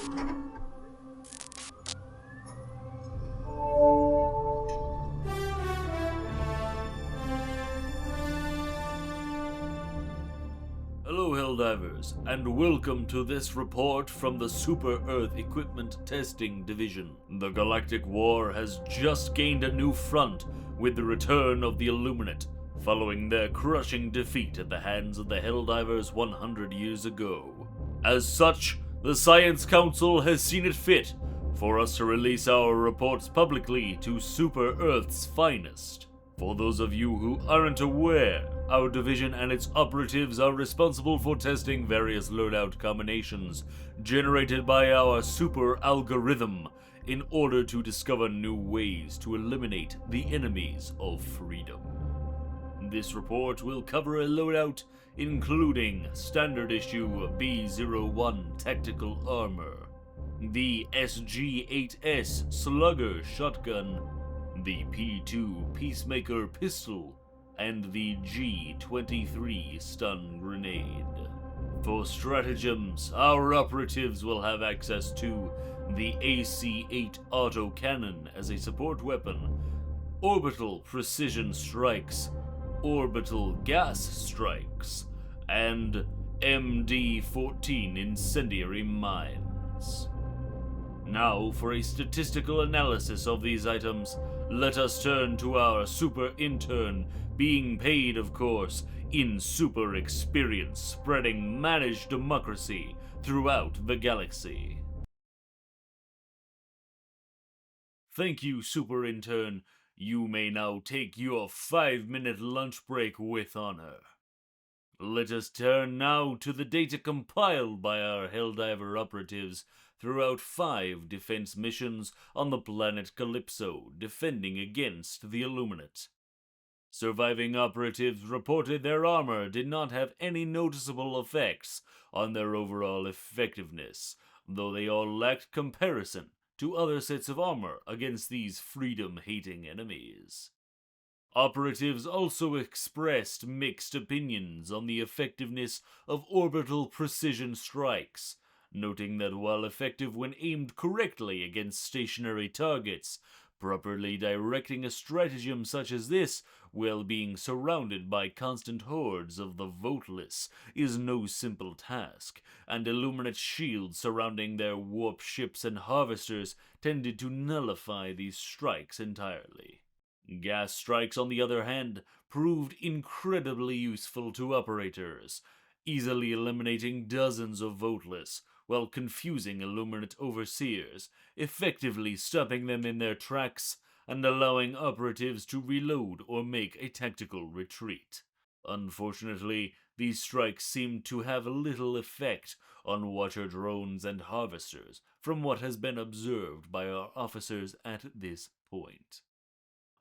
Hello, Helldivers, and welcome to this report from the Super Earth Equipment Testing Division. The Galactic War has just gained a new front with the return of the Illuminate, following their crushing defeat at the hands of the Helldivers 100 years ago. As such, the Science Council has seen it fit for us to release our reports publicly to Super Earth's finest. For those of you who aren't aware, our division and its operatives are responsible for testing various loadout combinations generated by our super algorithm in order to discover new ways to eliminate the enemies of freedom. This report will cover a loadout including standard issue B-01 tactical armor, the SG-8S Slugger shotgun, the P2 Peacemaker pistol, and the G-23 stun grenade. For stratagems, our operatives will have access to the AC-8 autocannon as a support weapon, orbital precision strikes, orbital gas strikes, and MD-14 incendiary mines. Now, for a statistical analysis of these items, let us turn to our super intern, being paid, of course, in super experience, spreading managed democracy throughout the galaxy. Thank you, super intern. You may now take your 5-minute lunch break with honor. Let us turn now to the data compiled by our Helldiver operatives throughout 5 defense missions on the planet Calypso, defending against the Illuminate. Surviving operatives reported their armor did not have any noticeable effects on their overall effectiveness, though they all lacked comparison to other sets of armor against these freedom-hating enemies. Operatives also expressed mixed opinions on the effectiveness of orbital precision strikes, noting that while effective when aimed correctly against stationary targets, properly directing a stratagem such as this while being surrounded by constant hordes of the voteless is no simple task, and Illuminate shields surrounding their warp ships and harvesters tended to nullify these strikes entirely. Gas strikes, on the other hand, proved incredibly useful to operators, easily eliminating dozens of voteless while confusing Illuminate overseers, effectively stopping them in their tracks and allowing operatives to reload or make a tactical retreat. Unfortunately, these strikes seemed to have little effect on Watcher drones and harvesters from what has been observed by our officers at this point.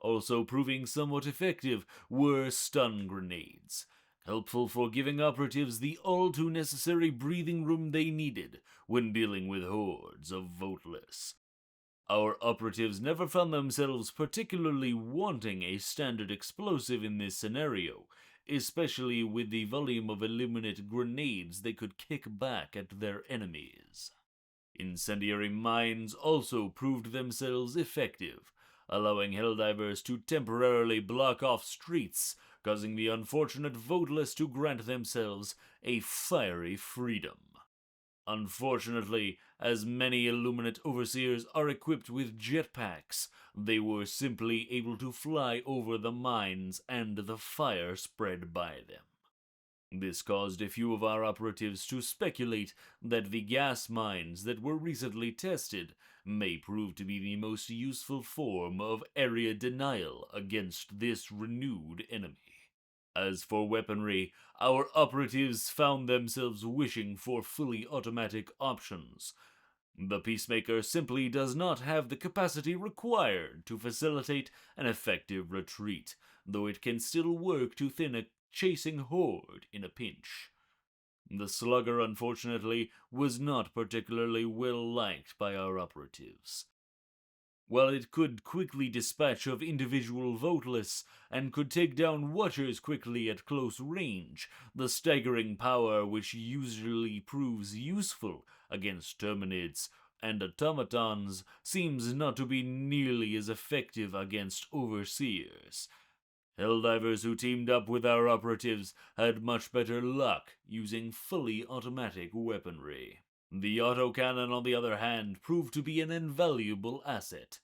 Also proving somewhat effective were stun grenades, helpful for giving operatives the all-too-necessary breathing room they needed when dealing with hordes of voteless. Our operatives never found themselves particularly wanting a standard explosive in this scenario, especially with the volume of Illuminate grenades they could kick back at their enemies. Incendiary mines also proved themselves effective, allowing Helldivers to temporarily block off streets, causing the unfortunate voteless to grant themselves a fiery freedom. Unfortunately, as many Illuminate overseers are equipped with jetpacks, they were simply able to fly over the mines and the fire spread by them. This caused a few of our operatives to speculate that the gas mines that were recently tested may prove to be the most useful form of area denial against this renewed enemy. As for weaponry, our operatives found themselves wishing for fully automatic options. The Peacemaker simply does not have the capacity required to facilitate an effective retreat, though it can still work to thin a chasing horde in a pinch. The Slugger, unfortunately, was not particularly well liked by our operatives. While it could quickly dispatch of individual voteless and could take down Watchers quickly at close range, the staggering power which usually proves useful against Terminids and automatons seems not to be nearly as effective against overseers. Helldivers who teamed up with our operatives had much better luck using fully automatic weaponry. The autocannon, on the other hand, proved to be an invaluable asset.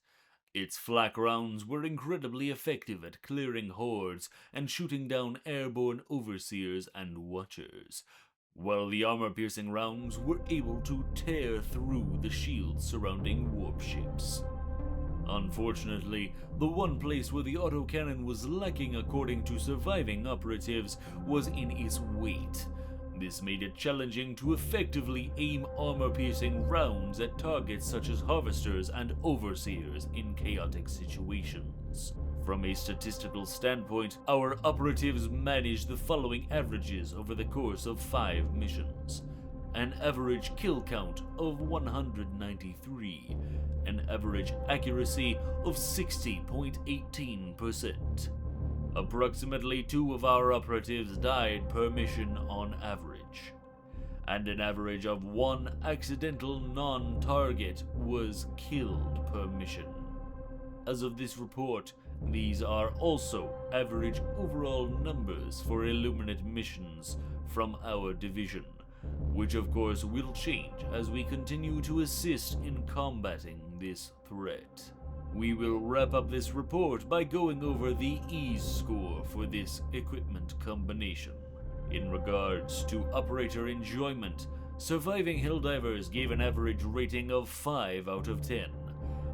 Its flak rounds were incredibly effective at clearing hordes and shooting down airborne overseers and watchers, while the armor-piercing rounds were able to tear through the shields surrounding warp ships. Unfortunately, the one place where the autocannon was lacking according to surviving operatives was in its weight. This made it challenging to effectively aim armor-piercing rounds at targets such as harvesters and overseers in chaotic situations. From a statistical standpoint, our operatives managed the following averages over the course of 5 missions. An average kill count of 193, an average accuracy of 60.18%. Approximately 2 of our operatives died per mission on average, and an average of 1 accidental non-target was killed per mission. As of this report, these are also average overall numbers for Illuminate missions from our division, which of course will change as we continue to assist in combating this threat. We will wrap up this report by going over the ease score for this equipment combination. In regards to operator enjoyment, surviving Helldivers gave an average rating of 5 out of 10.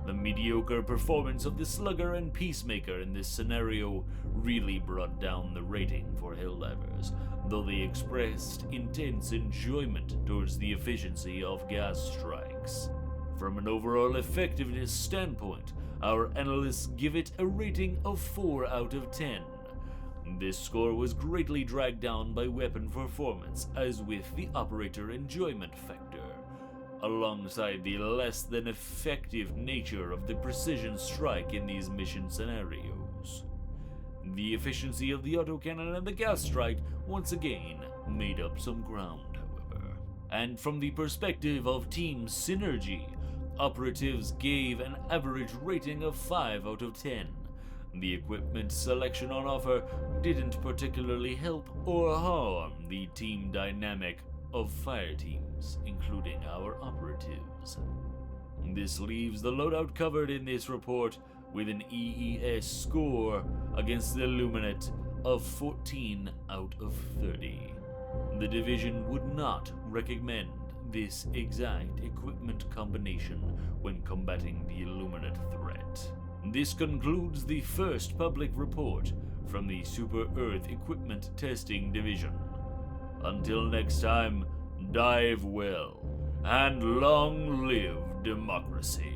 The mediocre performance of the Slugger and Peacemaker in this scenario really brought down the rating for Helldivers, though they expressed intense enjoyment towards the efficiency of gas strikes. From an overall effectiveness standpoint, our analysts give it a rating of 4 out of 10. This score was greatly dragged down by weapon performance, as with the operator enjoyment factor, alongside the less than effective nature of the precision strike in these mission scenarios. The efficiency of the autocannon and the gas strike once again made up some ground, however. And from the perspective of team synergy, operatives gave an average rating of 5 out of 10. The equipment selection on offer didn't particularly help or harm the team dynamic of fire teams, including our operatives. This leaves the loadout covered in this report with an EES score against the Illuminate of 14 out of 30. The division would not recommend this exact equipment combination when combating the Illuminate threat. This concludes the first public report from the Super Earth Equipment Testing Division. Until next time, dive well, and long live democracy.